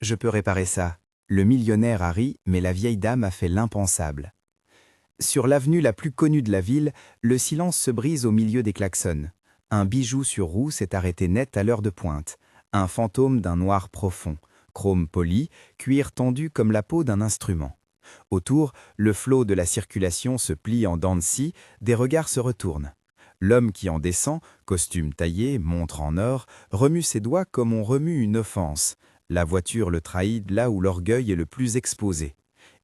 Je peux réparer ça. Le millionnaire a ri, mais la vieille dame a fait l'impensable. Sur l'avenue la plus connue de la ville, le silence se brise au milieu des klaxons. Un bijou sur roue s'est arrêté net à l'heure de pointe. Un fantôme d'un noir profond. Chrome poli, cuir tendu comme la peau d'un instrument. Autour, le flot de la circulation se plie en dents de scie, des regards se retournent. L'homme qui en descend, costume taillé, montre en or, remue ses doigts comme on remue une offense. La voiture le trahit là où l'orgueil est le plus exposé.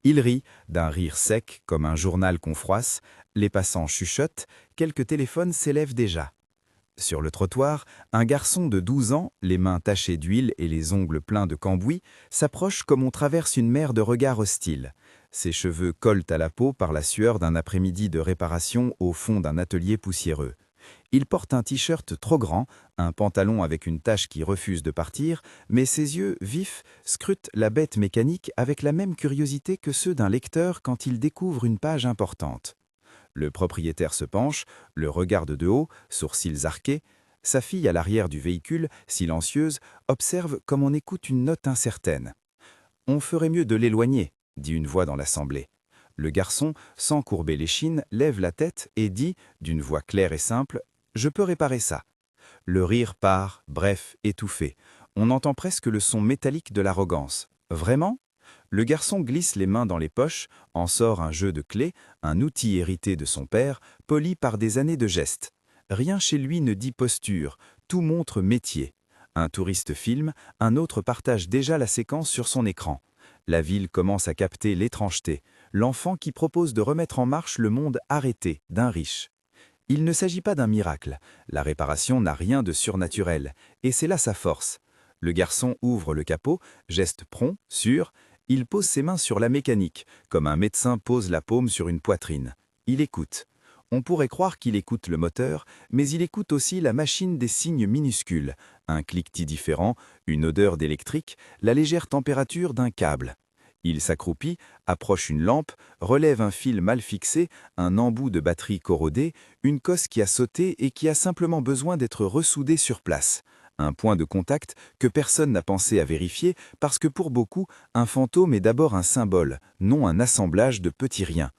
Il rit, d'un rire sec comme un journal qu'on froisse, les passants chuchotent, quelques téléphones s'élèvent déjà. Sur le trottoir, un garçon de 12 ans, les mains tachées d'huile et les ongles pleins de cambouis, s'approche comme on traverse une mer de regards hostiles. Ses cheveux collent à la peau par la sueur d'un après-midi de réparation au fond d'un atelier poussiéreux. Il porte un t-shirt trop grand, un pantalon avec une tache qui refuse de partir, mais ses yeux, vifs, scrutent la bête mécanique avec la même curiosité que ceux d'un lecteur quand il découvre une page importante. Le propriétaire se penche, le regarde de haut, sourcils arqués. Sa fille à l'arrière du véhicule, silencieuse, observe comme on écoute une note incertaine. « On ferait mieux de l'éloigner », dit une voix dans l'assemblée. Le garçon, sans courber l'échine, lève la tête et dit, d'une voix claire et simple, « Je peux réparer ça ». Le rire part, bref, étouffé. On entend presque le son métallique de l'arrogance. « Vraiment ?» Le garçon glisse les mains dans les poches, en sort un jeu de clés, un outil hérité de son père, poli par des années de gestes. Rien chez lui ne dit posture, tout montre métier. Un touriste filme, un autre partage déjà la séquence sur son écran. La ville commence à capter l'étrangeté, l'enfant qui propose de remettre en marche le monde arrêté d'un riche. Il ne s'agit pas d'un miracle, la réparation n'a rien de surnaturel, et c'est là sa force. Le garçon ouvre le capot, geste prompt, sûr, il pose ses mains sur la mécanique, comme un médecin pose la paume sur une poitrine. Il écoute. On pourrait croire qu'il écoute le moteur, mais il écoute aussi la machine des signes minuscules, un cliquetis différent, une odeur d'électrique, la légère température d'un câble. Il s'accroupit, approche une lampe, relève un fil mal fixé, un embout de batterie corrodé, une cosse qui a sauté et qui a simplement besoin d'être ressoudée sur place. Un point de contact que personne n'a pensé à vérifier parce que pour beaucoup, un fantôme est d'abord un symbole, non un assemblage de petits riens.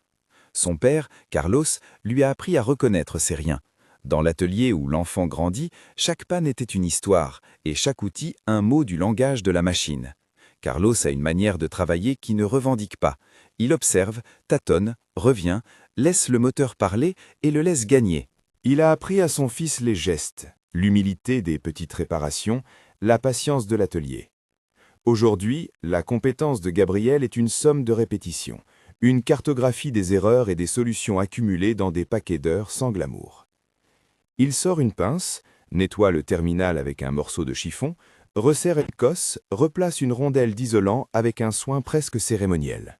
Son père, Carlos, lui a appris à reconnaître ces riens. Dans l'atelier où l'enfant grandit, chaque panne était une histoire et chaque outil un mot du langage de la machine. Carlos a une manière de travailler qui ne revendique pas. Il observe, tâtonne, revient, laisse le moteur parler et le laisse gagner. Il a appris à son fils les gestes, l'humilité des petites réparations, la patience de l'atelier. Aujourd'hui, la compétence de Gabriel est une somme de répétitions, une cartographie des erreurs et des solutions accumulées dans des paquets d'heures sans glamour. Il sort une pince, nettoie le terminal avec un morceau de chiffon, resserre une cosse, replace une rondelle d'isolant avec un soin presque cérémoniel.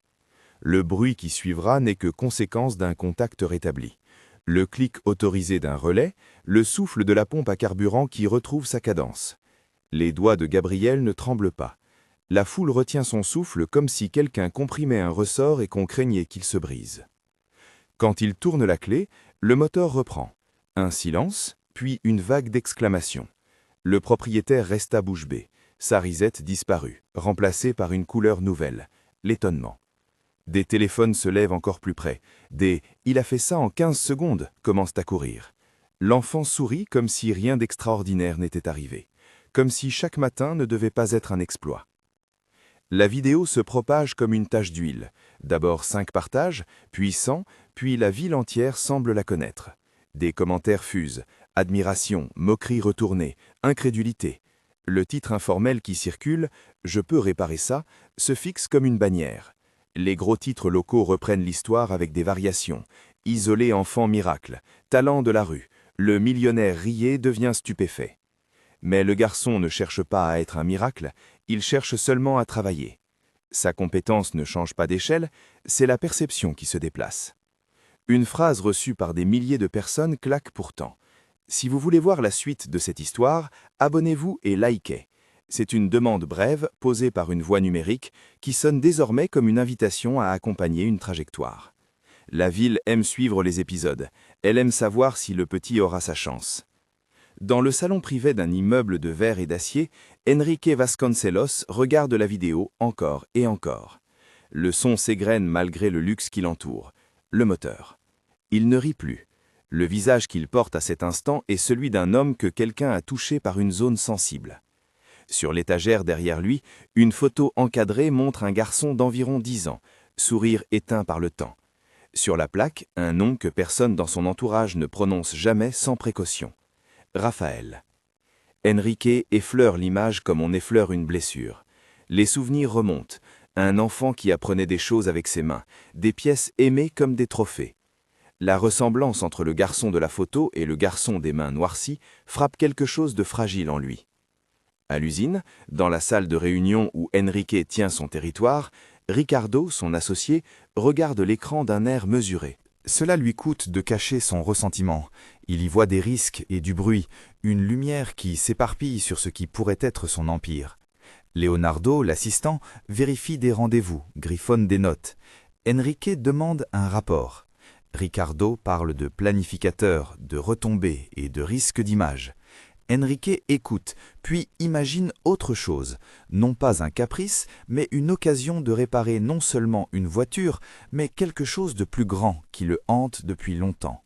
Le bruit qui suivra n'est que conséquence d'un contact rétabli. Le clic autorisé d'un relais, le souffle de la pompe à carburant qui retrouve sa cadence. Les doigts de Gabriel ne tremblent pas. La foule retient son souffle comme si quelqu'un comprimait un ressort et qu'on craignait qu'il se brise. Quand il tourne la clé, le moteur reprend. Un silence, puis une vague d'exclamations. Le propriétaire resta bouche bée. Sa risette disparut, remplacée par une couleur nouvelle, l'étonnement. Des téléphones se lèvent encore plus près. Des « il a fait ça en 15 secondes » commencent à courir. L'enfant sourit comme si rien d'extraordinaire n'était arrivé, comme si chaque matin ne devait pas être un exploit. La vidéo se propage comme une tache d'huile. D'abord 5 partages, puis 100, puis la ville entière semble la connaître. Des commentaires fusent, admiration, moquerie retournée, incrédulité. Le titre informel qui circule, « Je peux réparer ça », se fixe comme une bannière. Les gros titres locaux reprennent l'histoire avec des variations. Isolé enfant miracle, talent de la rue, le millionnaire rié devient stupéfait. Mais le garçon ne cherche pas à être un miracle, il cherche seulement à travailler. Sa compétence ne change pas d'échelle, c'est la perception qui se déplace. Une phrase reçue par des milliers de personnes claque pourtant. Si vous voulez voir la suite de cette histoire, abonnez-vous et likez. C'est une demande brève posée par une voix numérique qui sonne désormais comme une invitation à accompagner une trajectoire. La ville aime suivre les épisodes. Elle aime savoir si le petit aura sa chance. Dans le salon privé d'un immeuble de verre et d'acier, Enrique Vasconcelos regarde la vidéo encore et encore. Le son s'égrène malgré le luxe qui l'entoure. Le moteur. Il ne rit plus. Le visage qu'il porte à cet instant est celui d'un homme que quelqu'un a touché par une zone sensible. Sur l'étagère derrière lui, une photo encadrée montre un garçon d'environ 10 ans, sourire éteint par le temps. Sur la plaque, un nom que personne dans son entourage ne prononce jamais sans précaution. Raphaël. Enrique effleure l'image comme on effleure une blessure. Les souvenirs remontent. Un enfant qui apprenait des choses avec ses mains, des pièces aimées comme des trophées. La ressemblance entre le garçon de la photo et le garçon des mains noircies frappe quelque chose de fragile en lui. À l'usine, dans la salle de réunion où Enrique tient son territoire, Ricardo, son associé, regarde l'écran d'un air mesuré. Cela lui coûte de cacher son ressentiment. Il y voit des risques et du bruit, une lumière qui s'éparpille sur ce qui pourrait être son empire. Leonardo, l'assistant, vérifie des rendez-vous, griffonne des notes. Enrique demande un rapport. Ricardo parle de planificateur, de retombées et de risques d'image. Enrique écoute, puis imagine autre chose, non pas un caprice, mais une occasion de réparer non seulement une voiture, mais quelque chose de plus grand qui le hante depuis longtemps.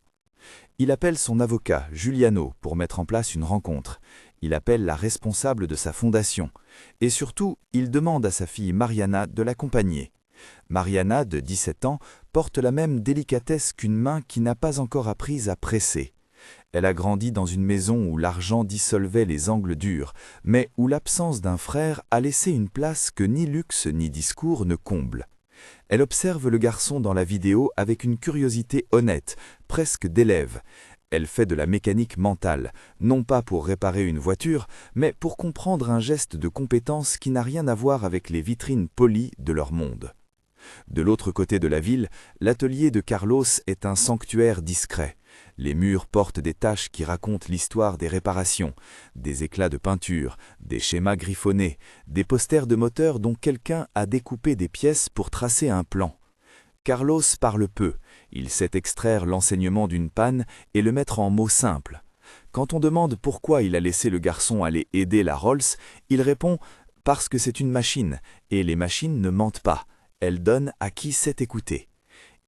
Il appelle son avocat, Giuliano, pour mettre en place une rencontre. Il appelle la responsable de sa fondation. Et surtout, il demande à sa fille Mariana de l'accompagner. Mariana, de 17 ans, porte la même délicatesse qu'une main qui n'a pas encore appris à presser. Elle a grandi dans une maison où l'argent dissolvait les angles durs, mais où l'absence d'un frère a laissé une place que ni luxe ni discours ne comblent. Elle observe le garçon dans la vidéo avec une curiosité honnête, presque d'élève. Elle fait de la mécanique mentale, non pas pour réparer une voiture, mais pour comprendre un geste de compétence qui n'a rien à voir avec les vitrines polies de leur monde. De l'autre côté de la ville, l'atelier de Carlos est un sanctuaire discret. Les murs portent des taches qui racontent l'histoire des réparations, des éclats de peinture, des schémas griffonnés, des posters de moteurs dont quelqu'un a découpé des pièces pour tracer un plan. Carlos parle peu, il sait extraire l'enseignement d'une panne et le mettre en mots simples. Quand on demande pourquoi il a laissé le garçon aller aider la Rolls, il répond « parce que c'est une machine, et les machines ne mentent pas, elles donnent à qui sait écouter ».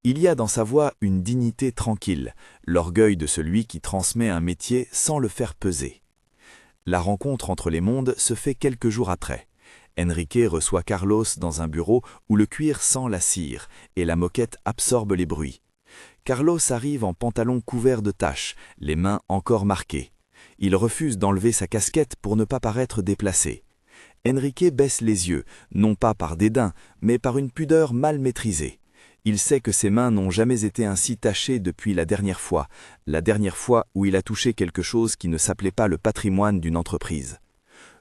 Il y a dans sa voix une dignité tranquille, l'orgueil de celui qui transmet un métier sans le faire peser. La rencontre entre les mondes se fait quelques jours après. Enrique reçoit Carlos dans un bureau où le cuir sent la cire et la moquette absorbe les bruits. Carlos arrive en pantalon couvert de taches, les mains encore marquées. Il refuse d'enlever sa casquette pour ne pas paraître déplacé. Enrique baisse les yeux, non pas par dédain, mais par une pudeur mal maîtrisée. Il sait que ses mains n'ont jamais été ainsi tachées depuis la dernière fois où il a touché quelque chose qui ne s'appelait pas le patrimoine d'une entreprise.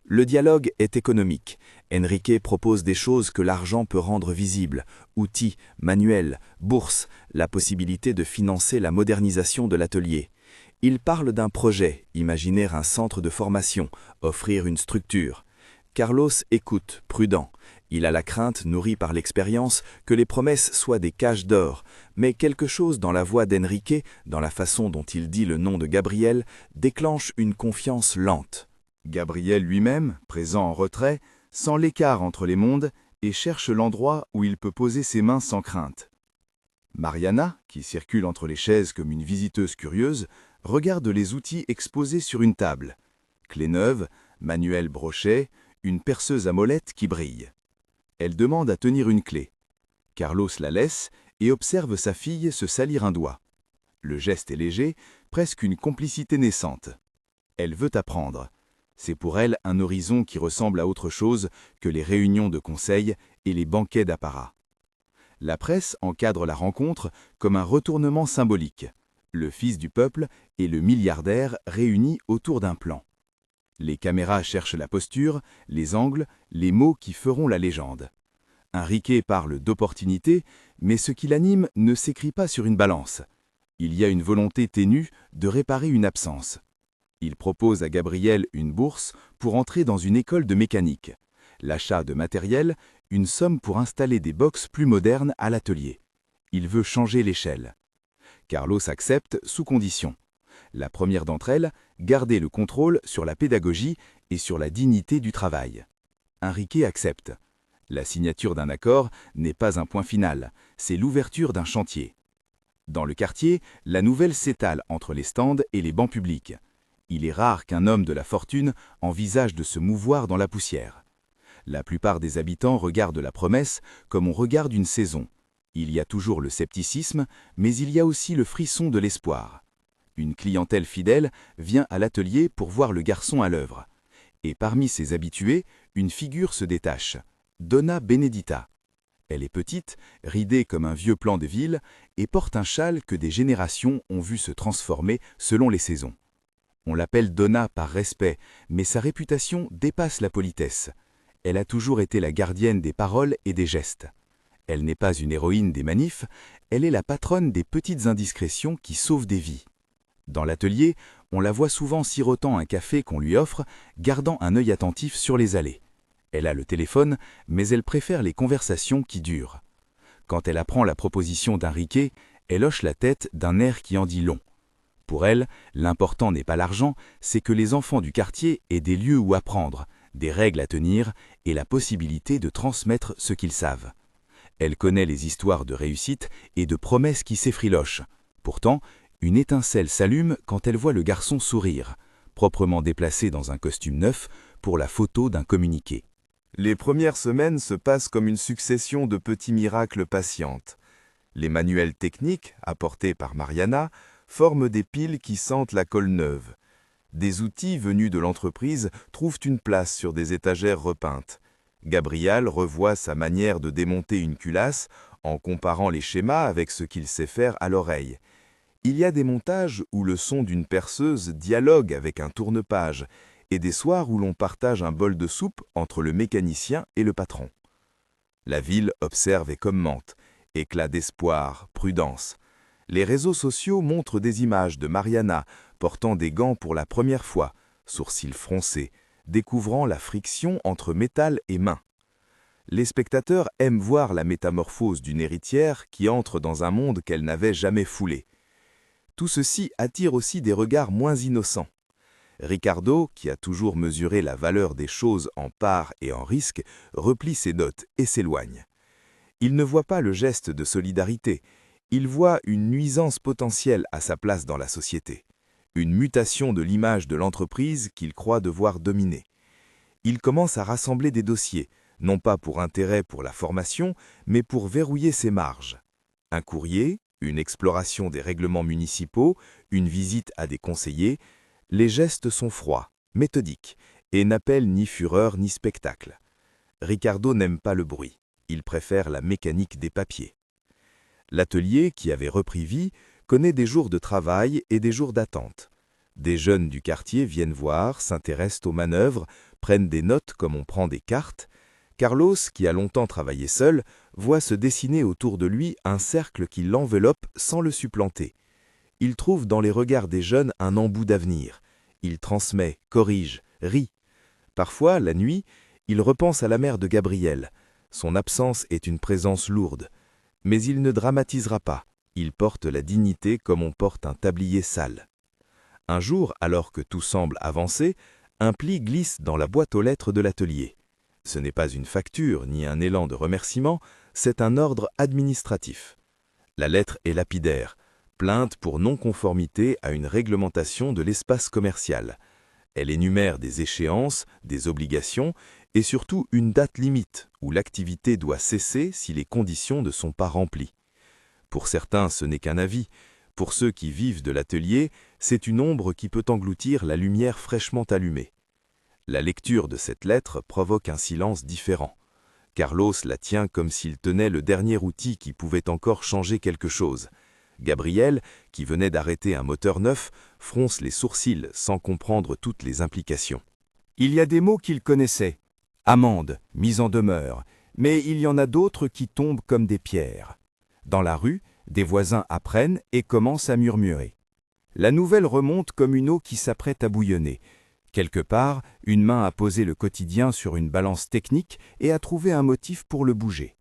Le dialogue est économique. Enrique propose des choses que l'argent peut rendre visibles, outils, manuels, bourses, la possibilité de financer la modernisation de l'atelier. Il parle d'un projet, imaginer un centre de formation, offrir une structure. Carlos écoute, prudent. Il a la crainte, nourrie par l'expérience, que les promesses soient des cages d'or, mais quelque chose dans la voix d'Enrique, dans la façon dont il dit le nom de Gabriel, déclenche une confiance lente. Gabriel lui-même, présent en retrait, sent l'écart entre les mondes et cherche l'endroit où il peut poser ses mains sans crainte. Mariana, qui circule entre les chaises comme une visiteuse curieuse, regarde les outils exposés sur une table. Clés neuves, manuel brochet, une perceuse à molette qui brille. Elle demande à tenir une clé. Carlos la laisse et observe sa fille se salir un doigt. Le geste est léger, presque une complicité naissante. Elle veut apprendre. C'est pour elle un horizon qui ressemble à autre chose que les réunions de conseil et les banquets d'apparat. La presse encadre la rencontre comme un retournement symbolique. Le fils du peuple et le milliardaire réunis autour d'un plan. Les caméras cherchent la posture, les angles, les mots qui feront la légende. Enrique parle d'opportunité, mais ce qui l'anime ne s'écrit pas sur une balance. Il y a une volonté ténue de réparer une absence. Il propose à Gabriel une bourse pour entrer dans une école de mécanique. L'achat de matériel, une somme pour installer des box plus modernes à l'atelier. Il veut changer l'échelle. Carlos accepte sous condition. La première d'entre elles, garder le contrôle sur la pédagogie et sur la dignité du travail. Enrique accepte. La signature d'un accord n'est pas un point final, c'est l'ouverture d'un chantier. Dans le quartier, la nouvelle s'étale entre les stands et les bancs publics. Il est rare qu'un homme de la fortune envisage de se mouvoir dans la poussière. La plupart des habitants regardent la promesse comme on regarde une saison. Il y a toujours le scepticisme, mais il y a aussi le frisson de l'espoir. Une clientèle fidèle vient à l'atelier pour voir le garçon à l'œuvre. Et parmi ses habitués, une figure se détache, Donna Benedita. Elle est petite, ridée comme un vieux plan de ville, et porte un châle que des générations ont vu se transformer selon les saisons. On l'appelle Donna par respect, mais sa réputation dépasse la politesse. Elle a toujours été la gardienne des paroles et des gestes. Elle n'est pas une héroïne des manifs, elle est la patronne des petites indiscrétions qui sauvent des vies. Dans l'atelier, on la voit souvent sirotant un café qu'on lui offre, gardant un œil attentif sur les allées. Elle a le téléphone, mais elle préfère les conversations qui durent. Quand elle apprend la proposition d'Enrique, elle hoche la tête d'un air qui en dit long. Pour elle, l'important n'est pas l'argent, c'est que les enfants du quartier aient des lieux où apprendre, des règles à tenir et la possibilité de transmettre ce qu'ils savent. Elle connaît les histoires de réussite et de promesses qui s'effrilochent. Pourtant, une étincelle s'allume quand elle voit le garçon sourire, proprement déplacé dans un costume neuf pour la photo d'un communiqué. Les premières semaines se passent comme une succession de petits miracles patientes. Les manuels techniques, apportés par Mariana, forment des piles qui sentent la colle neuve. Des outils venus de l'entreprise trouvent une place sur des étagères repeintes. Gabriel revoit sa manière de démonter une culasse en comparant les schémas avec ce qu'il sait faire à l'oreille. Il y a des montages où le son d'une perceuse dialogue avec un tourne-page et des soirs où l'on partage un bol de soupe entre le mécanicien et le patron. La ville observe et commente, éclat d'espoir, prudence. Les réseaux sociaux montrent des images de Mariana portant des gants pour la première fois, sourcils froncés, découvrant la friction entre métal et main. Les spectateurs aiment voir la métamorphose d'une héritière qui entre dans un monde qu'elle n'avait jamais foulé. Tout ceci attire aussi des regards moins innocents. Ricardo, qui a toujours mesuré la valeur des choses en parts et en risques, replie ses notes et s'éloigne. Il ne voit pas le geste de solidarité, il voit une nuisance potentielle à sa place dans la société, une mutation de l'image de l'entreprise qu'il croit devoir dominer. Il commence à rassembler des dossiers, non pas pour intérêt pour la formation, mais pour verrouiller ses marges. Un courrier, une exploration des règlements municipaux, une visite à des conseillers, les gestes sont froids, méthodiques, et n'appellent ni fureur ni spectacle. Ricardo n'aime pas le bruit, il préfère la mécanique des papiers. L'atelier, qui avait repris vie, connaît des jours de travail et des jours d'attente. Des jeunes du quartier viennent voir, s'intéressent aux manœuvres, prennent des notes comme on prend des cartes. Carlos, qui a longtemps travaillé seul, voit se dessiner autour de lui un cercle qui l'enveloppe sans le supplanter. Il trouve dans les regards des jeunes un embout d'avenir. Il transmet, corrige, rit. Parfois, la nuit, il repense à la mère de Gabriel. Son absence est une présence lourde. Mais il ne dramatisera pas. Il porte la dignité comme on porte un tablier sale. Un jour, alors que tout semble avancer, un pli glisse dans la boîte aux lettres de l'atelier. Ce n'est pas une facture ni un élan de remerciement, c'est un ordre administratif. La lettre est lapidaire, plainte pour non-conformité à une réglementation de l'espace commercial. Elle énumère des échéances, des obligations et surtout une date limite où l'activité doit cesser si les conditions ne sont pas remplies. Pour certains, ce n'est qu'un avis. Pour ceux qui vivent de l'atelier, c'est une ombre qui peut engloutir la lumière fraîchement allumée. La lecture de cette lettre provoque un silence différent. Carlos la tient comme s'il tenait le dernier outil qui pouvait encore changer quelque chose. Gabriel, qui venait d'arrêter un moteur neuf, fronce les sourcils sans comprendre toutes les implications. Il y a des mots qu'il connaissait. Amende, mise en demeure, mais il y en a d'autres qui tombent comme des pierres. Dans la rue, des voisins apprennent et commencent à murmurer. La nouvelle remonte comme une eau qui s'apprête à bouillonner. Quelque part, une main a posé le quotidien sur une balance technique et a trouvé un motif pour le bouger.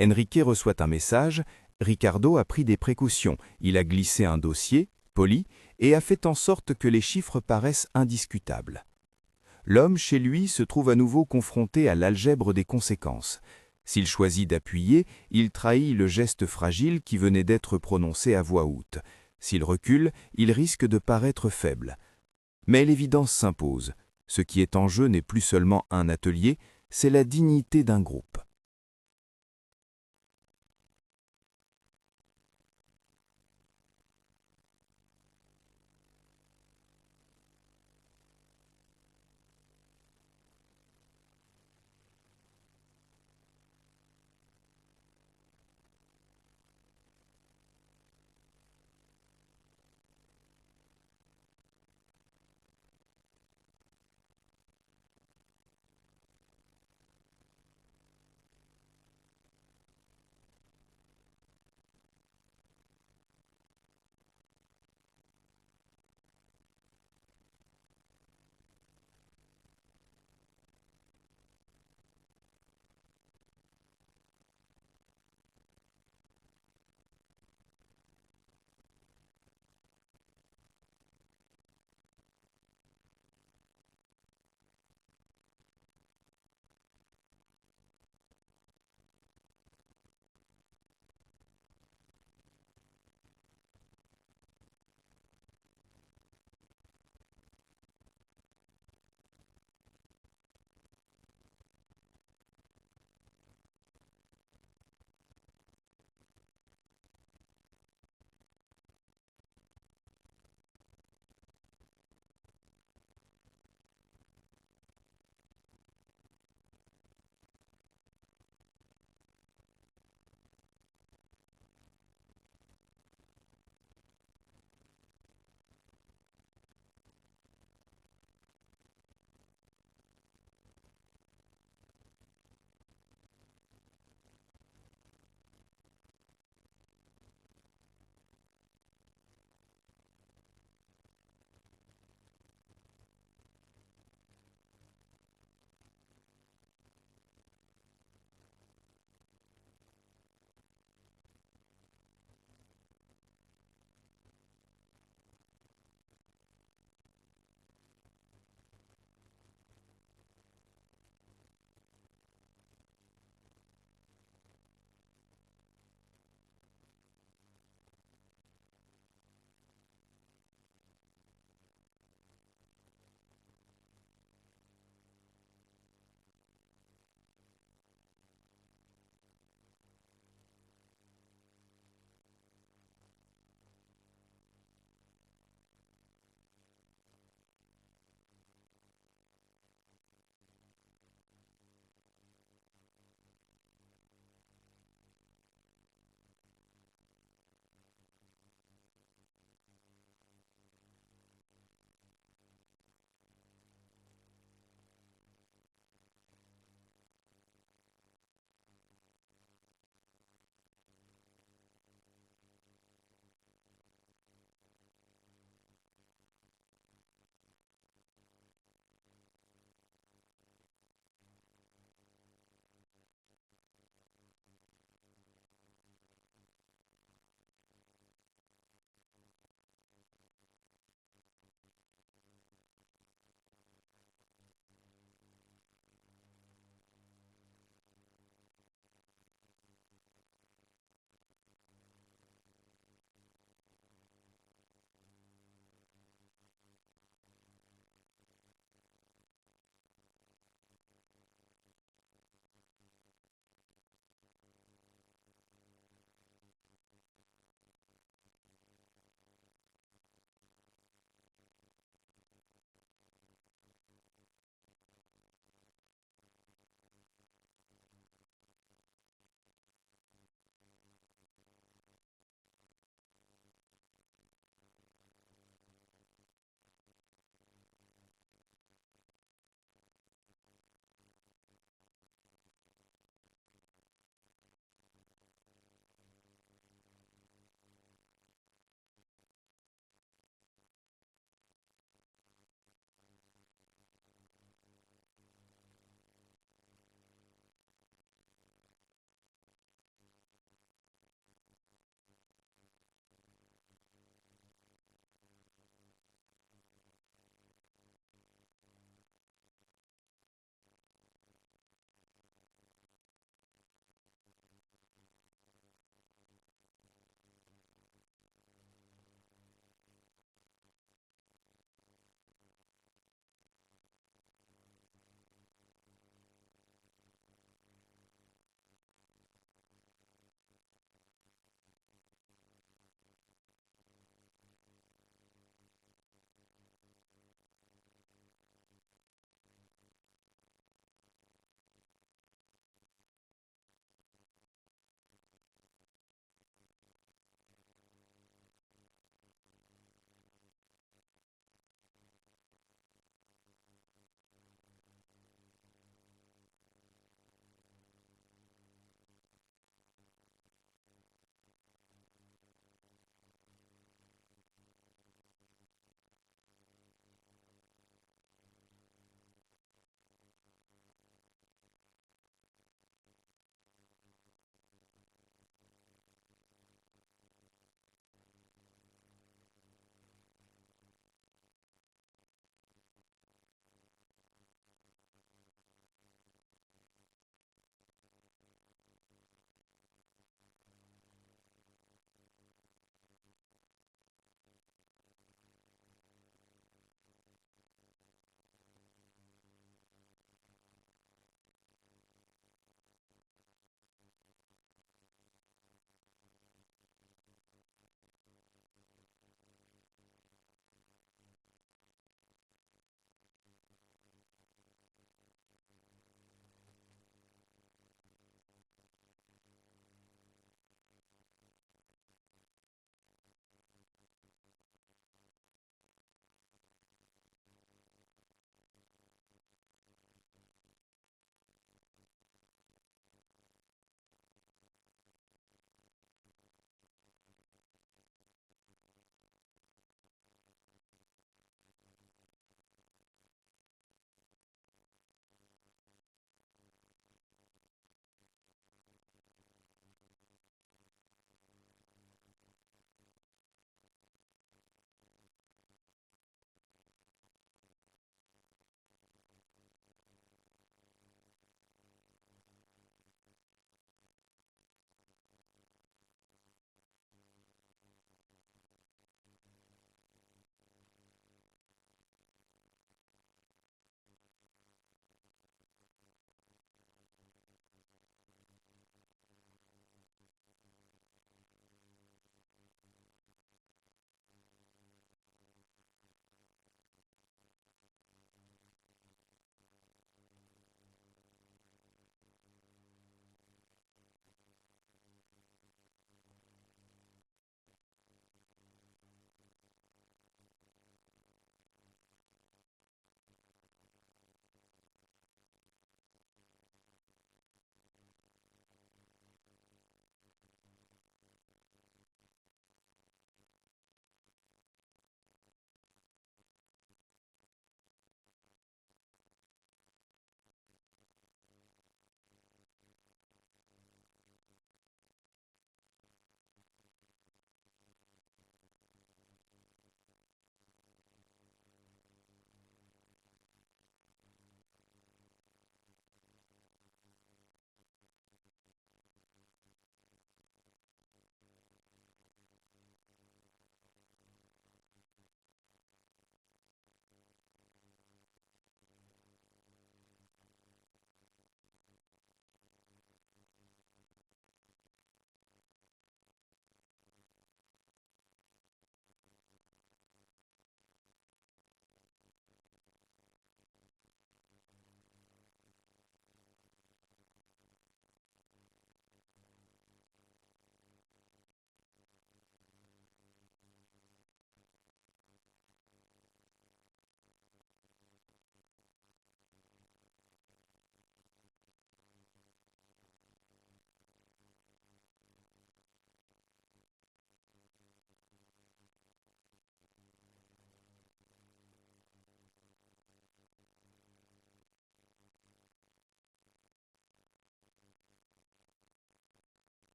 Enrique reçoit un message, Ricardo a pris des précautions, il a glissé un dossier, poli, et a fait en sorte que les chiffres paraissent indiscutables. L'homme, chez lui, se trouve à nouveau confronté à l'algèbre des conséquences. S'il choisit d'appuyer, il trahit le geste fragile qui venait d'être prononcé à voix haute. S'il recule, il risque de paraître faible. Mais l'évidence s'impose. Ce qui est en jeu n'est plus seulement un atelier, c'est la dignité d'un groupe.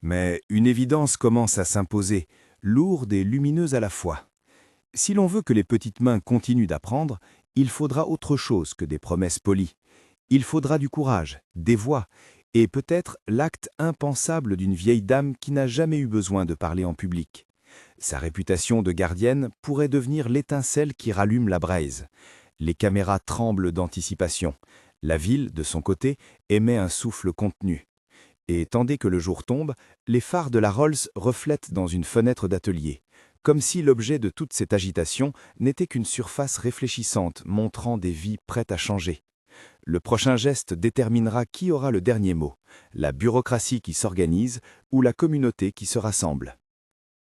Mais une évidence commence à s'imposer, lourde et lumineuse à la fois. Si l'on veut que les petites mains continuent d'apprendre, il faudra autre chose que des promesses polies. Il faudra du courage, des voix, et peut-être l'acte impensable d'une vieille dame qui n'a jamais eu besoin de parler en public. Sa réputation de gardienne pourrait devenir l'étincelle qui rallume la braise. Les caméras tremblent d'anticipation. La ville, de son côté, émet un souffle contenu. Et tandis que le jour tombe, les phares de la Rolls reflètent dans une fenêtre d'atelier, comme si l'objet de toute cette agitation n'était qu'une surface réfléchissante montrant des vies prêtes à changer. Le prochain geste déterminera qui aura le dernier mot, la bureaucratie qui s'organise ou la communauté qui se rassemble.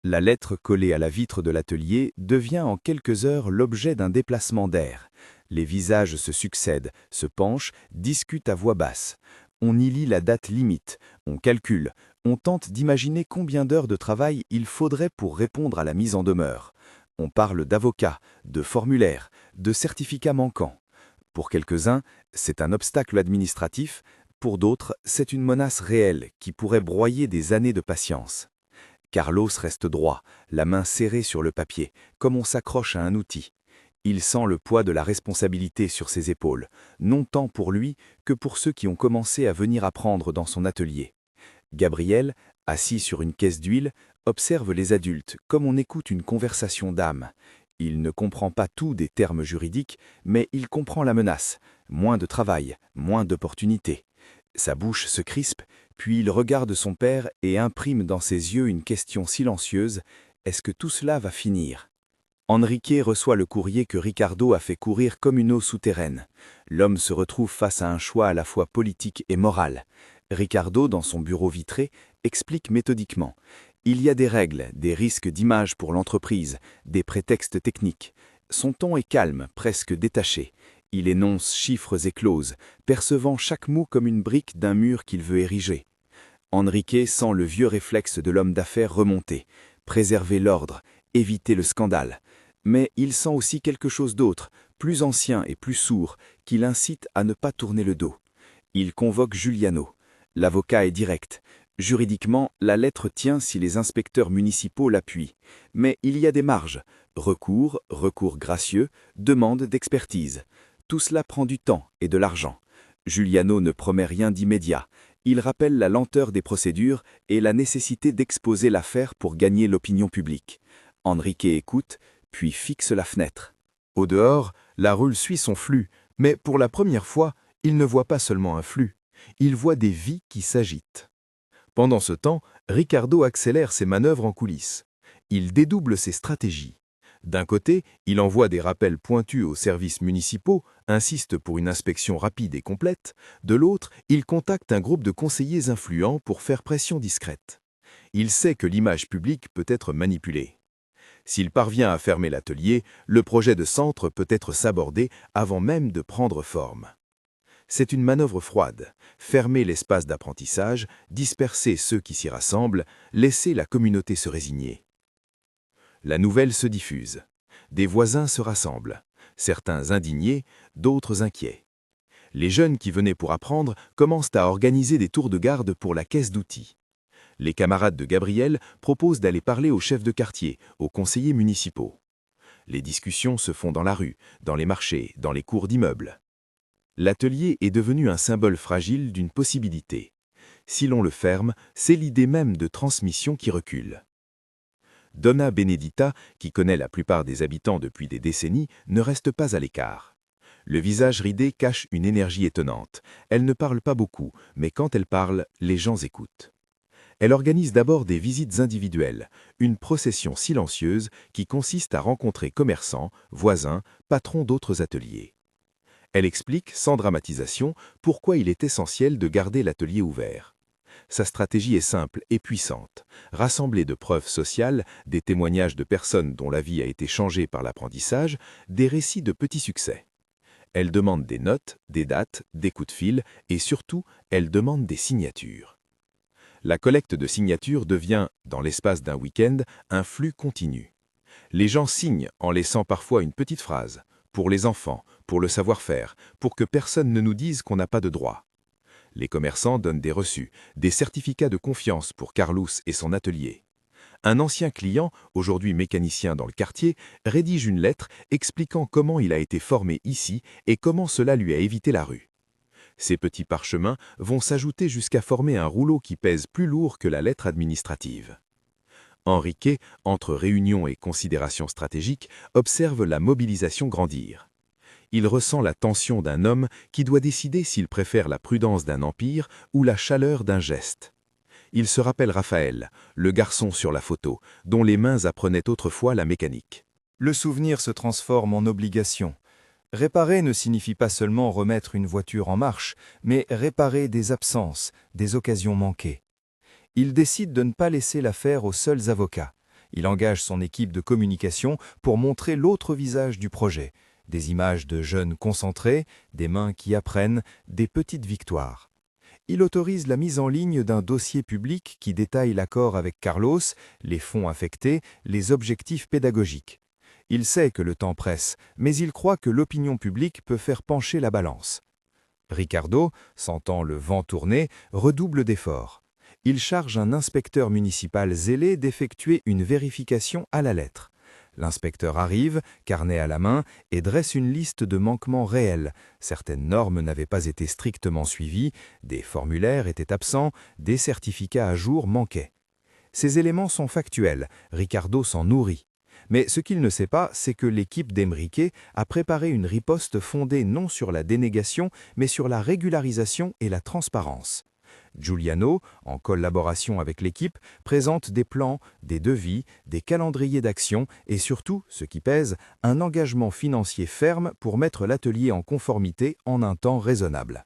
La lettre collée à la vitre de l'atelier devient en quelques heures l'objet d'un déplacement d'air. Les visages se succèdent, se penchent, discutent à voix basse. On y lit la date limite, on calcule, on tente d'imaginer combien d'heures de travail il faudrait pour répondre à la mise en demeure. On parle d'avocats, de formulaires, de certificats manquants. Pour quelques-uns, c'est un obstacle administratif, pour d'autres, c'est une menace réelle qui pourrait broyer des années de patience. Carlos reste droit, la main serrée sur le papier, comme on s'accroche à un outil. Il sent le poids de la responsabilité sur ses épaules, non tant pour lui que pour ceux qui ont commencé à venir apprendre dans son atelier. Gabriel, assis sur une caisse d'huile, observe les adultes comme on écoute une conversation d'âme. Il ne comprend pas tout des termes juridiques, mais il comprend la menace. Moins de travail, moins d'opportunités. Sa bouche se crispe, puis il regarde son père et imprime dans ses yeux une question silencieuse. Est-ce que tout cela va finir ? Enrique reçoit le courrier que Ricardo a fait courir comme une eau souterraine. L'homme se retrouve face à un choix à la fois politique et moral. Ricardo, dans son bureau vitré, explique méthodiquement. Il y a des règles, des risques d'image pour l'entreprise, des prétextes techniques. Son ton est calme, presque détaché. Il énonce chiffres et clauses, percevant chaque mot comme une brique d'un mur qu'il veut ériger. Enrique sent le vieux réflexe de l'homme d'affaires remonter, préserver l'ordre, éviter le scandale. Mais il sent aussi quelque chose d'autre, plus ancien et plus sourd, qui l'incite à ne pas tourner le dos. Il convoque Giuliano. L'avocat est direct. Juridiquement, la lettre tient si les inspecteurs municipaux l'appuient. Mais il y a des marges. Recours gracieux, demande d'expertise. Tout cela prend du temps et de l'argent. Giuliano ne promet rien d'immédiat. Il rappelle la lenteur des procédures et la nécessité d'exposer l'affaire pour gagner l'opinion publique. Enrique écoute, puis fixe la fenêtre. Au dehors, la rue suit son flux, mais pour la première fois, il ne voit pas seulement un flux, il voit des vies qui s'agitent. Pendant ce temps, Ricardo accélère ses manœuvres en coulisses. Il dédouble ses stratégies. D'un côté, il envoie des rappels pointus aux services municipaux, insiste pour une inspection rapide et complète. De l'autre, il contacte un groupe de conseillers influents pour faire pression discrète. Il sait que l'image publique peut être manipulée. S'il parvient à fermer l'atelier, le projet de centre peut être sabordé avant même de prendre forme. C'est une manœuvre froide, fermer l'espace d'apprentissage, disperser ceux qui s'y rassemblent, laisser la communauté se résigner. La nouvelle se diffuse. Des voisins se rassemblent, certains indignés, d'autres inquiets. Les jeunes qui venaient pour apprendre commencent à organiser des tours de garde pour la caisse d'outils. Les camarades de Gabriel proposent d'aller parler aux chefs de quartier, aux conseillers municipaux. Les discussions se font dans la rue, dans les marchés, dans les cours d'immeubles. L'atelier est devenu un symbole fragile d'une possibilité. Si l'on le ferme, c'est l'idée même de transmission qui recule. Donna Benedita, qui connaît la plupart des habitants depuis des décennies, ne reste pas à l'écart. Le visage ridé cache une énergie étonnante. Elle ne parle pas beaucoup, mais quand elle parle, les gens écoutent. Elle organise d'abord des visites individuelles, une procession silencieuse qui consiste à rencontrer commerçants, voisins, patrons d'autres ateliers. Elle explique, sans dramatisation, pourquoi il est essentiel de garder l'atelier ouvert. Sa stratégie est simple et puissante, rassembler de preuves sociales, des témoignages de personnes dont la vie a été changée par l'apprentissage, des récits de petits succès. Elle demande des notes, des dates, des coups de fil et surtout, elle demande des signatures. La collecte de signatures devient, dans l'espace d'un week-end, un flux continu. Les gens signent en laissant parfois une petite phrase, pour les enfants, pour le savoir-faire, pour que personne ne nous dise qu'on n'a pas de droit. Les commerçants donnent des reçus, des certificats de confiance pour Carlos et son atelier. Un ancien client, aujourd'hui mécanicien dans le quartier, rédige une lettre expliquant comment il a été formé ici et comment cela lui a évité la rue. Ces petits parchemins vont s'ajouter jusqu'à former un rouleau qui pèse plus lourd que la lettre administrative. Enrique, entre réunions et considérations stratégiques, observe la mobilisation grandir. Il ressent la tension d'un homme qui doit décider s'il préfère la prudence d'un empire ou la chaleur d'un geste. Il se rappelle Raphaël, le garçon sur la photo, dont les mains apprenaient autrefois la mécanique. Le souvenir se transforme en obligation. Réparer ne signifie pas seulement remettre une voiture en marche, mais réparer des absences, des occasions manquées. Il décide de ne pas laisser l'affaire aux seuls avocats. Il engage son équipe de communication pour montrer l'autre visage du projet. Des images de jeunes concentrés, des mains qui apprennent, des petites victoires. Il autorise la mise en ligne d'un dossier public qui détaille l'accord avec Carlos, les fonds affectés, les objectifs pédagogiques. Il sait que le temps presse, mais il croit que l'opinion publique peut faire pencher la balance. Ricardo, sentant le vent tourner, redouble d'efforts. Il charge un inspecteur municipal zélé d'effectuer une vérification à la lettre. L'inspecteur arrive, carnet à la main, et dresse une liste de manquements réels. Certaines normes n'avaient pas été strictement suivies, des formulaires étaient absents, des certificats à jour manquaient. Ces éléments sont factuels, Ricardo s'en nourrit. Mais ce qu'il ne sait pas, c'est que l'équipe d'Enrique a préparé une riposte fondée non sur la dénégation, mais sur la régularisation et la transparence. Giuliano, en collaboration avec l'équipe, présente des plans, des devis, des calendriers d'action et surtout, ce qui pèse, un engagement financier ferme pour mettre l'atelier en conformité en un temps raisonnable.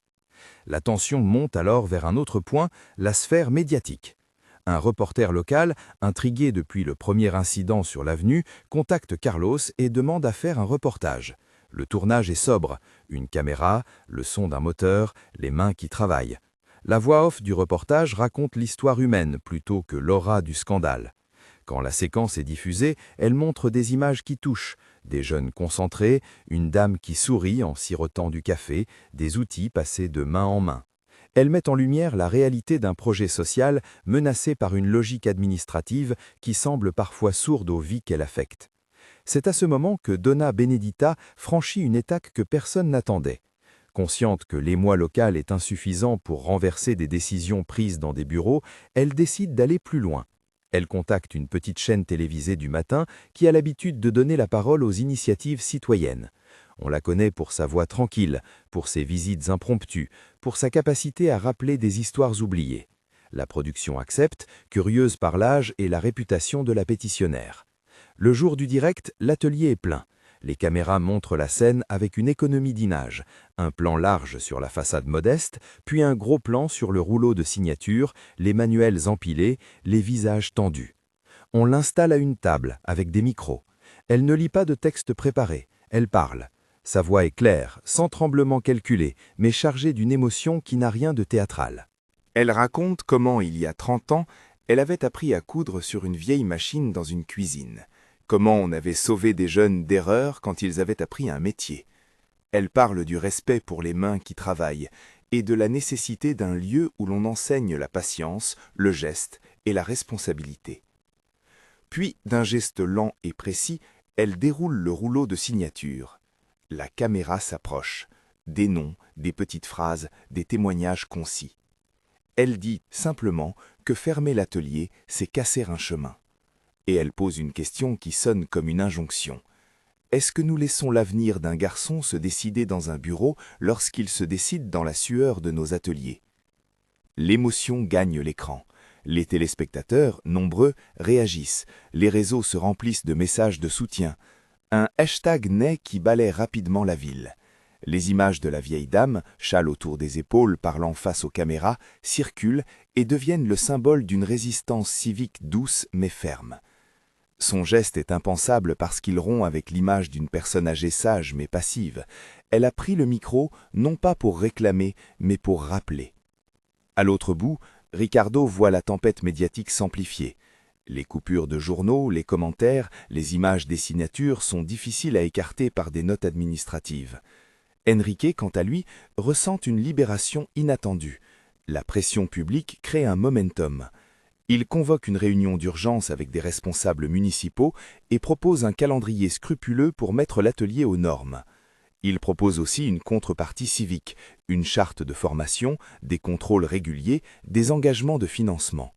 La tension monte alors vers un autre point, la sphère médiatique. Un reporter local, intrigué depuis le premier incident sur l'avenue, contacte Carlos et demande à faire un reportage. Le tournage est sobre, une caméra, le son d'un moteur, les mains qui travaillent. La voix off du reportage raconte l'histoire humaine plutôt que l'aura du scandale. Quand la séquence est diffusée, elle montre des images qui touchent, des jeunes concentrés, une dame qui sourit en sirotant du café, des outils passés de main en main. Elle met en lumière la réalité d'un projet social menacé par une logique administrative qui semble parfois sourde aux vies qu'elle affecte. C'est à ce moment que Donna Benedita franchit une étape que personne n'attendait. Consciente que l'émoi local est insuffisant pour renverser des décisions prises dans des bureaux, elle décide d'aller plus loin. Elle contacte une petite chaîne télévisée du matin qui a l'habitude de donner la parole aux initiatives citoyennes. On la connaît pour sa voix tranquille, pour ses visites impromptues, pour sa capacité à rappeler des histoires oubliées. La production accepte, curieuse par l'âge et la réputation de la pétitionnaire. Le jour du direct, l'atelier est plein. Les caméras montrent la scène avec une économie d'image, un plan large sur la façade modeste, puis un gros plan sur le rouleau de signature, les manuels empilés, les visages tendus. On l'installe à une table avec des micros. Elle ne lit pas de texte préparé, elle parle. Sa voix est claire, sans tremblement calculé, mais chargée d'une émotion qui n'a rien de théâtral. Elle raconte comment, il y a 30 ans, elle avait appris à coudre sur une vieille machine dans une cuisine. Comment on avait sauvé des jeunes d'erreurs quand ils avaient appris un métier. Elle parle du respect pour les mains qui travaillent et de la nécessité d'un lieu où l'on enseigne la patience, le geste et la responsabilité. Puis, d'un geste lent et précis, elle déroule le rouleau de signature. La caméra s'approche. Des noms, des petites phrases, des témoignages concis. Elle dit simplement que fermer l'atelier, c'est casser un chemin. Et elle pose une question qui sonne comme une injonction. Est-ce que nous laissons l'avenir d'un garçon se décider dans un bureau lorsqu'il se décide dans la sueur de nos ateliers? L'émotion gagne l'écran. Les téléspectateurs, nombreux, réagissent. Les réseaux se remplissent de messages de soutien. Un hashtag naît qui balaie rapidement la ville. Les images de la vieille dame, châle autour des épaules parlant face aux caméras, circulent et deviennent le symbole d'une résistance civique douce mais ferme. Son geste est impensable parce qu'il rompt avec l'image d'une personne âgée sage mais passive. Elle a pris le micro, non pas pour réclamer, mais pour rappeler. À l'autre bout, Ricardo voit la tempête médiatique s'amplifier. Les coupures de journaux, les commentaires, les images des signatures sont difficiles à écarter par des notes administratives. Enrique, quant à lui, ressent une libération inattendue. La pression publique crée un momentum. Il convoque une réunion d'urgence avec des responsables municipaux et propose un calendrier scrupuleux pour mettre l'atelier aux normes. Il propose aussi une contrepartie civique, une charte de formation, des contrôles réguliers, des engagements de financement.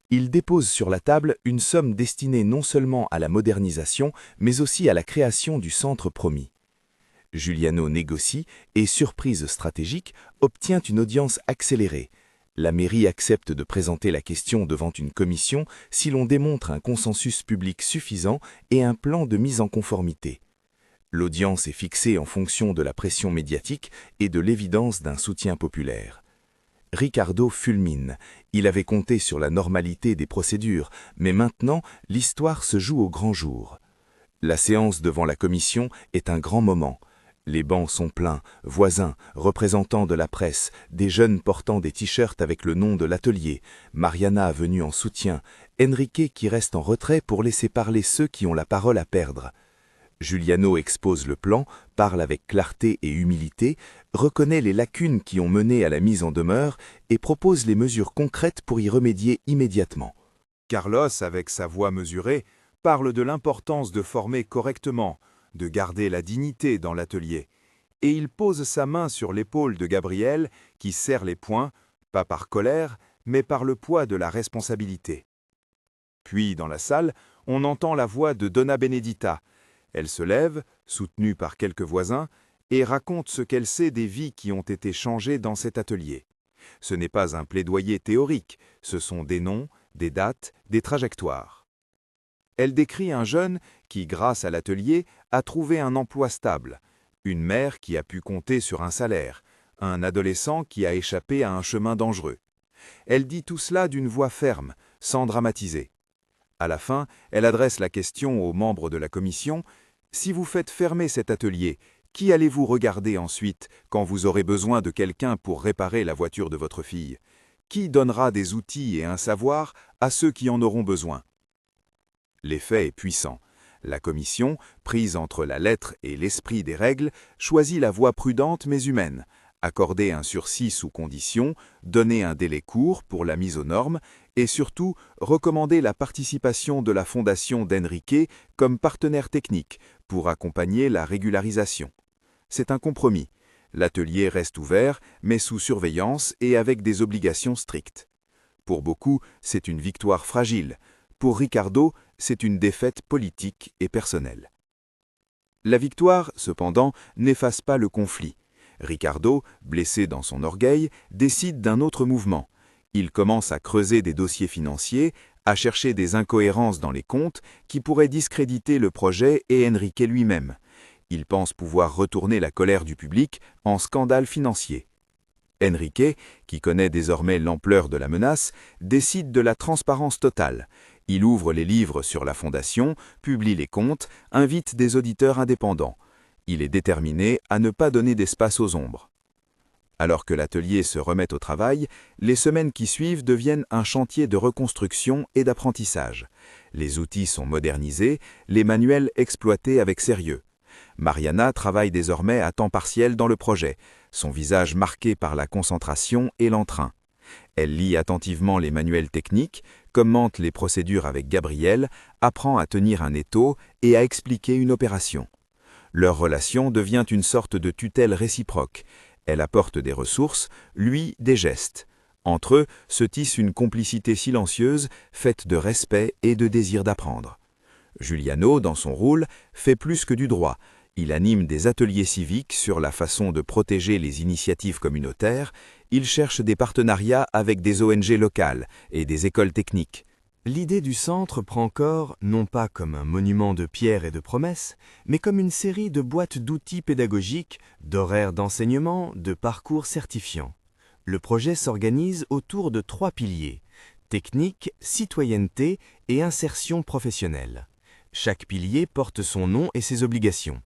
Il dépose sur la table une somme destinée non seulement à la modernisation, mais aussi à la création du centre promis. Giuliano négocie et, surprise stratégique, obtient une audience accélérée. La mairie accepte de présenter la question devant une commission si l'on démontre un consensus public suffisant et un plan de mise en conformité. L'audience est fixée en fonction de la pression médiatique et de l'évidence d'un soutien populaire. Ricardo fulmine. Il avait compté sur la normalité des procédures, mais maintenant, l'histoire se joue au grand jour. La séance devant la commission est un grand moment. Les bancs sont pleins, voisins, représentants de la presse, des jeunes portant des t-shirts avec le nom de l'atelier, Mariana venue en soutien, Enrique qui reste en retrait pour laisser parler ceux qui ont la parole à perdre. Giuliano expose le plan, parle avec clarté et humilité, reconnaît les lacunes qui ont mené à la mise en demeure et propose les mesures concrètes pour y remédier immédiatement. Carlos, avec sa voix mesurée, parle de l'importance de former correctement, de garder la dignité dans l'atelier, et il pose sa main sur l'épaule de Gabriel qui serre les poings, pas par colère, mais par le poids de la responsabilité. Puis, dans la salle, on entend la voix de Donna Benedita. Elle se lève, soutenue par quelques voisins, et raconte ce qu'elle sait des vies qui ont été changées dans cet atelier. Ce n'est pas un plaidoyer théorique, ce sont des noms, des dates, des trajectoires. Elle décrit un jeune qui, grâce à l'atelier, a trouvé un emploi stable, une mère qui a pu compter sur un salaire, un adolescent qui a échappé à un chemin dangereux. Elle dit tout cela d'une voix ferme, sans dramatiser. À la fin, elle adresse la question aux membres de la commission. Si vous faites fermer cet atelier, qui allez-vous regarder ensuite quand vous aurez besoin de quelqu'un pour réparer la voiture de votre fille? Qui donnera des outils et un savoir à ceux qui en auront besoin? L'effet est puissant. La commission, prise entre la lettre et l'esprit des règles, choisit la voie prudente mais humaine, accorder un sursis sous condition, donner un délai court pour la mise aux normes et surtout recommander la participation de la fondation d'Enrique comme partenaire technique pour accompagner la régularisation. C'est un compromis. L'atelier reste ouvert, mais sous surveillance et avec des obligations strictes. Pour beaucoup, c'est une victoire fragile. Pour Ricardo, c'est une défaite politique et personnelle. La victoire, cependant, n'efface pas le conflit. Ricardo, blessé dans son orgueil, décide d'un autre mouvement. Il commence à creuser des dossiers financiers, à chercher des incohérences dans les comptes qui pourraient discréditer le projet et Enrique lui-même. Il pense pouvoir retourner la colère du public en scandale financier. Enrique, qui connaît désormais l'ampleur de la menace, décide de la transparence totale. Il ouvre les livres sur la fondation, publie les comptes, invite des auditeurs indépendants. Il est déterminé à ne pas donner d'espace aux ombres. Alors que l'atelier se remet au travail, les semaines qui suivent deviennent un chantier de reconstruction et d'apprentissage. Les outils sont modernisés, les manuels exploités avec sérieux. Mariana travaille désormais à temps partiel dans le projet, son visage marqué par la concentration et l'entrain. Elle lit attentivement les manuels techniques, commente les procédures avec Gabriel, apprend à tenir un étau et à expliquer une opération. Leur relation devient une sorte de tutelle réciproque. Elle apporte des ressources, lui des gestes. Entre eux se tisse une complicité silencieuse, faite de respect et de désir d'apprendre. Giuliano, dans son rôle, fait plus que du droit. Il anime des ateliers civiques sur la façon de protéger les initiatives communautaires. Il cherche des partenariats avec des ONG locales et des écoles techniques. L'idée du centre prend corps non pas comme un monument de pierres et de promesses, mais comme une série de boîtes d'outils pédagogiques, d'horaires d'enseignement, de parcours certifiants. Le projet s'organise autour de 3 piliers: technique, citoyenneté et insertion professionnelle. Chaque pilier porte son nom et ses obligations.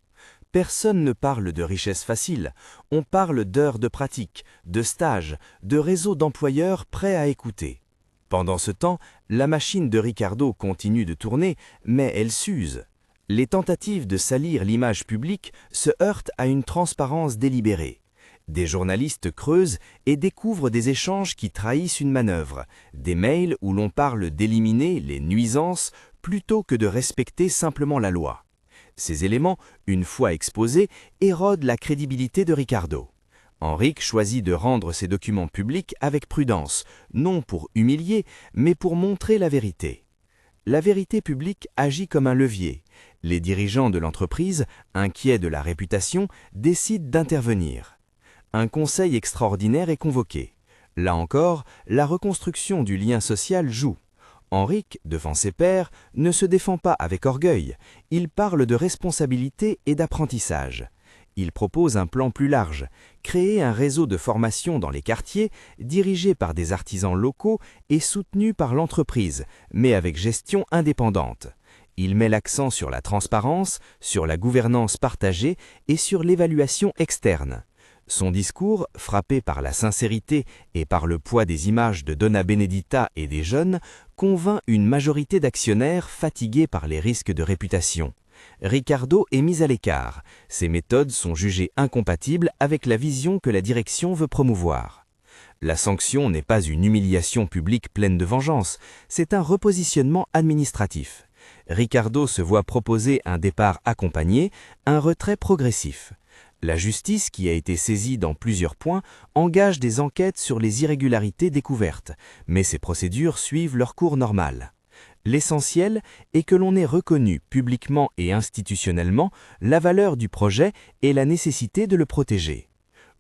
Personne ne parle de richesse facile, on parle d'heures de pratique, de stages, de réseaux d'employeurs prêts à écouter. Pendant ce temps, la machine de Ricardo continue de tourner, mais elle s'use. Les tentatives de salir l'image publique se heurtent à une transparence délibérée. Des journalistes creusent et découvrent des échanges qui trahissent une manœuvre, des mails où l'on parle d'éliminer les nuisances plutôt que de respecter simplement la loi. Ces éléments, une fois exposés, érodent la crédibilité de Ricardo. Henrique choisit de rendre ces documents publics avec prudence, non pour humilier, mais pour montrer la vérité. La vérité publique agit comme un levier. Les dirigeants de l'entreprise, inquiets de la réputation, décident d'intervenir. Un conseil extraordinaire est convoqué. Là encore, la reconstruction du lien social joue. Henrique, devant ses pairs, ne se défend pas avec orgueil. Il parle de responsabilité et d'apprentissage. Il propose un plan plus large, créer un réseau de formation dans les quartiers, dirigé par des artisans locaux et soutenu par l'entreprise, mais avec gestion indépendante. Il met l'accent sur la transparence, sur la gouvernance partagée et sur l'évaluation externe. Son discours, frappé par la sincérité et par le poids des images de Donna Benedita et des jeunes, convainc une majorité d'actionnaires fatigués par les risques de réputation. Ricardo est mis à l'écart. Ses méthodes sont jugées incompatibles avec la vision que la direction veut promouvoir. La sanction n'est pas une humiliation publique pleine de vengeance, c'est un repositionnement administratif. Ricardo se voit proposer un départ accompagné, un retrait progressif. La justice, qui a été saisie dans plusieurs points, engage des enquêtes sur les irrégularités découvertes, mais ces procédures suivent leur cours normal. L'essentiel est que l'on ait reconnu publiquement et institutionnellement la valeur du projet et la nécessité de le protéger.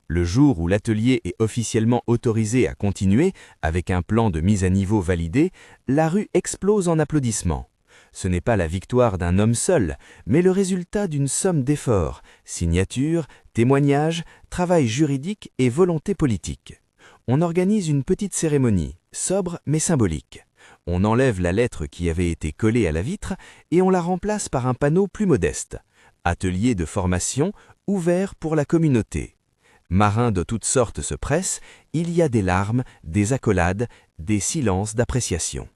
Le jour où l'atelier est officiellement autorisé à continuer, avec un plan de mise à niveau validé, la rue explose en applaudissements. Ce n'est pas la victoire d'un homme seul, mais le résultat d'une somme d'efforts, signatures, témoignages, travail juridique et volonté politique. On organise une petite cérémonie, sobre mais symbolique. On enlève la lettre qui avait été collée à la vitre et on la remplace par un panneau plus modeste. Atelier de formation ouvert pour la communauté. Marins de toutes sortes se pressent, il y a des larmes, des accolades, des silences d'appréciation.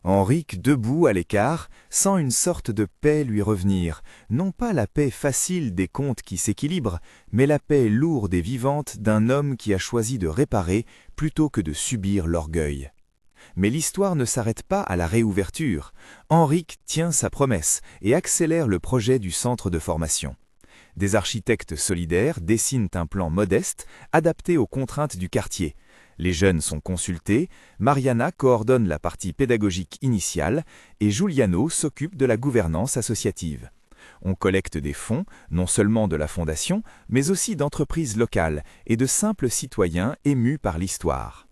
Henrique, debout à l'écart, sent une sorte de paix lui revenir, non pas la paix facile des comptes qui s'équilibrent, mais la paix lourde et vivante d'un homme qui a choisi de réparer plutôt que de subir l'orgueil. Mais l'histoire ne s'arrête pas à la réouverture. Henrique tient sa promesse et accélère le projet du centre de formation. Des architectes solidaires dessinent un plan modeste, adapté aux contraintes du quartier. Les jeunes sont consultés, Mariana coordonne la partie pédagogique initiale et Giuliano s'occupe de la gouvernance associative. On collecte des fonds, non seulement de la fondation, mais aussi d'entreprises locales et de simples citoyens émus par l'histoire.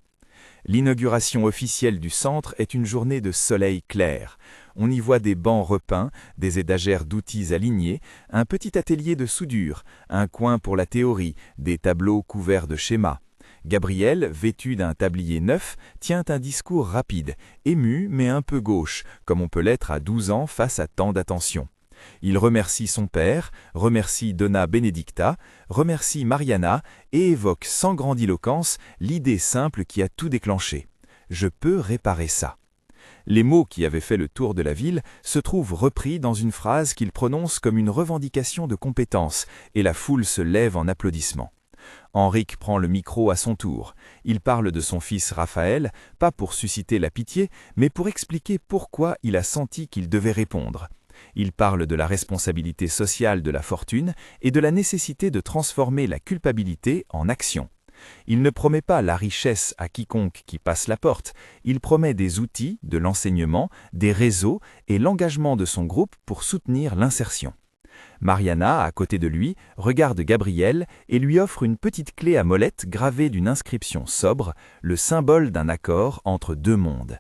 L'inauguration officielle du centre est une journée de soleil clair. On y voit des bancs repeints, des étagères d'outils alignés, un petit atelier de soudure, un coin pour la théorie, des tableaux couverts de schémas. Gabriel, vêtu d'un tablier neuf, tient un discours rapide, ému mais un peu gauche, comme on peut l'être à 12 ans face à tant d'attention. Il remercie son père, remercie Donna Benedicta, remercie Mariana et évoque sans grandiloquence l'idée simple qui a tout déclenché. « Je peux réparer ça ». Les mots qui avaient fait le tour de la ville se trouvent repris dans une phrase qu'il prononce comme une revendication de compétence et la foule se lève en applaudissements. Henrique prend le micro à son tour. Il parle de son fils Raphaël, pas pour susciter la pitié, mais pour expliquer pourquoi il a senti qu'il devait répondre. Il parle de la responsabilité sociale de la fortune et de la nécessité de transformer la culpabilité en action. Il ne promet pas la richesse à quiconque qui passe la porte, il promet des outils, de l'enseignement, des réseaux et l'engagement de son groupe pour soutenir l'insertion. Mariana, à côté de lui, regarde Gabriel et lui offre une petite clé à molette gravée d'une inscription sobre, le symbole d'un accord entre deux mondes.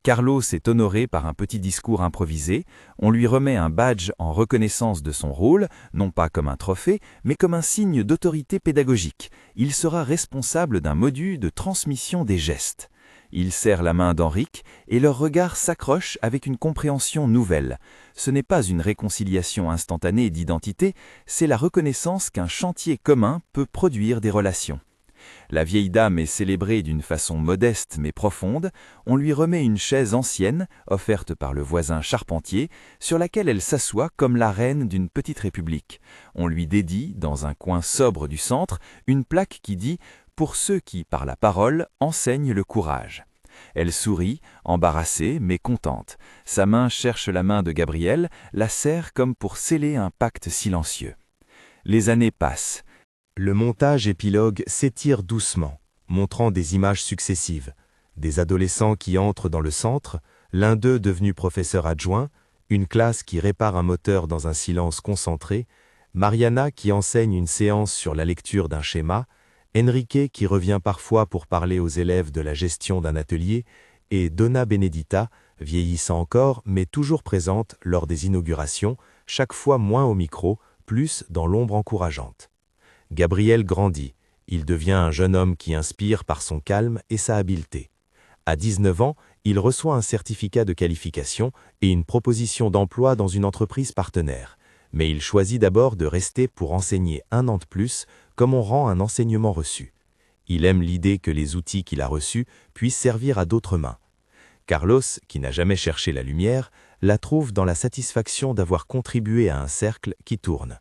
Carlos est honoré par un petit discours improvisé, on lui remet un badge en reconnaissance de son rôle, non pas comme un trophée, mais comme un signe d'autorité pédagogique. Il sera responsable d'un module de transmission des gestes. Il serre la main d'Henrique et leurs regards s'accrochent avec une compréhension nouvelle. Ce n'est pas une réconciliation instantanée d'identité, c'est la reconnaissance qu'un chantier commun peut produire des relations. La vieille dame est célébrée d'une façon modeste mais profonde. On lui remet une chaise ancienne, offerte par le voisin charpentier, sur laquelle elle s'assoit comme la reine d'une petite république. On lui dédie, dans un coin sobre du centre, une plaque qui dit « Pour ceux qui, par la parole, enseignent le courage ». Elle sourit, embarrassée mais contente. Sa main cherche la main de Gabriel, la serre comme pour sceller un pacte silencieux. Les années passent. Le montage épilogue s'étire doucement, montrant des images successives. Des adolescents qui entrent dans le centre, l'un d'eux devenu professeur adjoint, une classe qui répare un moteur dans un silence concentré, Mariana qui enseigne une séance sur la lecture d'un schéma, Enrique qui revient parfois pour parler aux élèves de la gestion d'un atelier, et Donna Benedita, vieillissant encore mais toujours présente lors des inaugurations, chaque fois moins au micro, plus dans l'ombre encourageante. Gabriel grandit, il devient un jeune homme qui inspire par son calme et sa habileté. À 19 ans, il reçoit un certificat de qualification et une proposition d'emploi dans une entreprise partenaire. Mais il choisit d'abord de rester pour enseigner 1 an de plus, comme on rend un enseignement reçu. Il aime l'idée que les outils qu'il a reçus puissent servir à d'autres mains. Carlos, qui n'a jamais cherché la lumière, la trouve dans la satisfaction d'avoir contribué à un cercle qui tourne.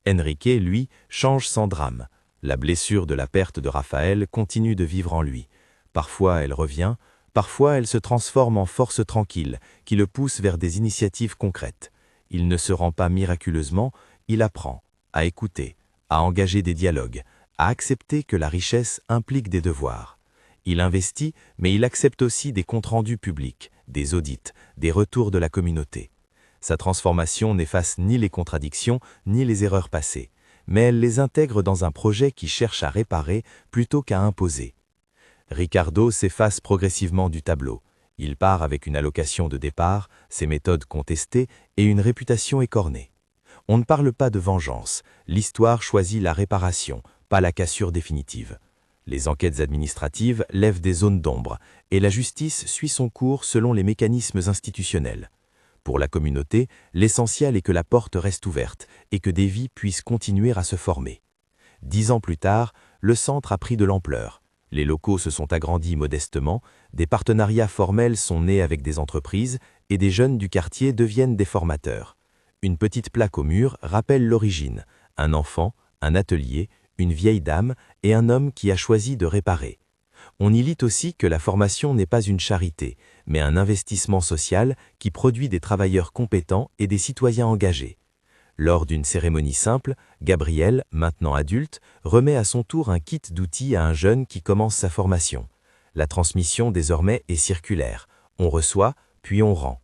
Enrique, lui, change sans drame. La blessure de la perte de Raphaël continue de vivre en lui. Parfois elle revient, parfois elle se transforme en force tranquille, qui le pousse vers des initiatives concrètes. Il ne se rend pas miraculeusement, il apprend à écouter, à engager des dialogues, à accepter que la richesse implique des devoirs. Il investit, mais il accepte aussi des comptes rendus publics, des audits, des retours de la communauté. Sa transformation n'efface ni les contradictions, ni les erreurs passées, mais elle les intègre dans un projet qui cherche à réparer plutôt qu'à imposer. Ricardo s'efface progressivement du tableau. Il part avec une allocation de départ, ses méthodes contestées et une réputation écornée. On ne parle pas de vengeance, l'histoire choisit la réparation, pas la cassure définitive. Les enquêtes administratives lèvent des zones d'ombre, et la justice suit son cours selon les mécanismes institutionnels. Pour la communauté, l'essentiel est que la porte reste ouverte et que des vies puissent continuer à se former. 10 ans plus tard, le centre a pris de l'ampleur. Les locaux se sont agrandis modestement, des partenariats formels sont nés avec des entreprises et des jeunes du quartier deviennent des formateurs. Une petite plaque au mur rappelle l'origine, un enfant, un atelier, une vieille dame et un homme qui a choisi de réparer. On y lit aussi que la formation n'est pas une charité, mais un investissement social qui produit des travailleurs compétents et des citoyens engagés. Lors d'une cérémonie simple, Gabriel, maintenant adulte, remet à son tour un kit d'outils à un jeune qui commence sa formation. La transmission désormais est circulaire. On reçoit, puis on rend.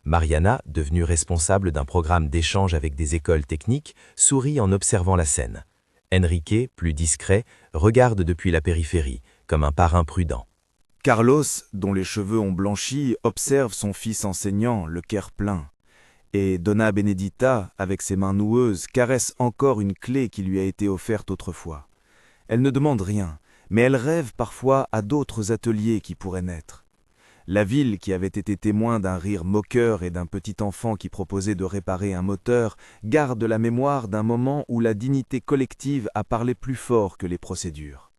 Mariana, devenue responsable d'un programme d'échange avec des écoles techniques, sourit en observant la scène. Enrique, plus discret, regarde depuis la périphérie, comme un parrain prudent. Carlos, dont les cheveux ont blanchi, observe son fils enseignant, le cœur plein. Et Donna Benedita, avec ses mains noueuses, caresse encore une clé qui lui a été offerte autrefois. Elle ne demande rien, mais elle rêve parfois à d'autres ateliers qui pourraient naître. La ville, qui avait été témoin d'un rire moqueur et d'un petit enfant qui proposait de réparer un moteur, garde la mémoire d'un moment où la dignité collective a parlé plus fort que les procédures.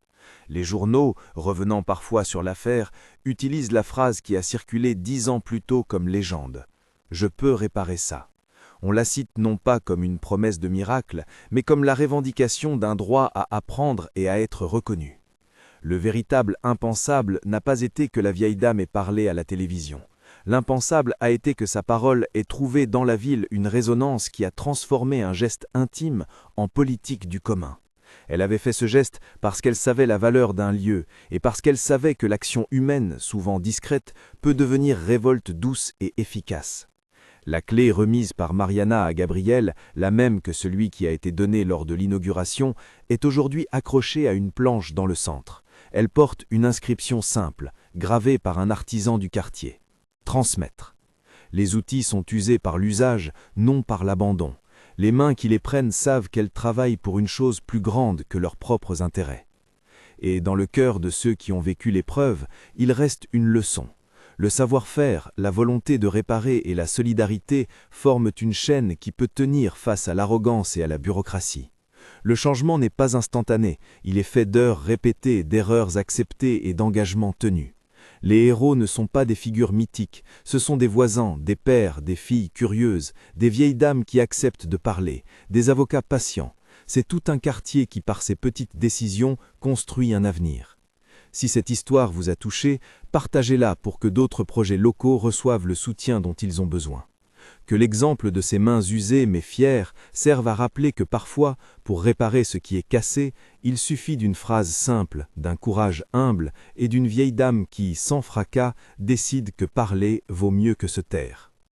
Les journaux, revenant parfois sur l'affaire, utilisent la phrase qui a circulé 10 ans plus tôt comme légende. « Je peux réparer ça ». On la cite non pas comme une promesse de miracle, mais comme la revendication d'un droit à apprendre et à être reconnu. Le véritable impensable n'a pas été que la vieille dame ait parlé à la télévision. L'impensable a été que sa parole ait trouvé dans la ville une résonance qui a transformé un geste intime en politique du commun. Elle avait fait ce geste parce qu'elle savait la valeur d'un lieu et parce qu'elle savait que l'action humaine, souvent discrète, peut devenir révolte douce et efficace. La clé remise par Mariana à Gabriel, la même que celui qui a été donné lors de l'inauguration, est aujourd'hui accrochée à une planche dans le centre. Elle porte une inscription simple, gravée par un artisan du quartier. Transmettre. Les outils sont usés par l'usage, non par l'abandon. Les mains qui les prennent savent qu'elles travaillent pour une chose plus grande que leurs propres intérêts. Et dans le cœur de ceux qui ont vécu l'épreuve, il reste une leçon. Le savoir-faire, la volonté de réparer et la solidarité forment une chaîne qui peut tenir face à l'arrogance et à la bureaucratie. Le changement n'est pas instantané, il est fait d'heures répétées, d'erreurs acceptées et d'engagements tenus. Les héros ne sont pas des figures mythiques, ce sont des voisins, des pères, des filles curieuses, des vieilles dames qui acceptent de parler, des avocats patients. C'est tout un quartier qui, par ses petites décisions, construit un avenir. Si cette histoire vous a touché, partagez-la pour que d'autres projets locaux reçoivent le soutien dont ils ont besoin. Que l'exemple de ces mains usées mais fières serve à rappeler que parfois, pour réparer ce qui est cassé, il suffit d'une phrase simple, d'un courage humble et d'une vieille dame qui, sans fracas, décide que parler vaut mieux que se taire.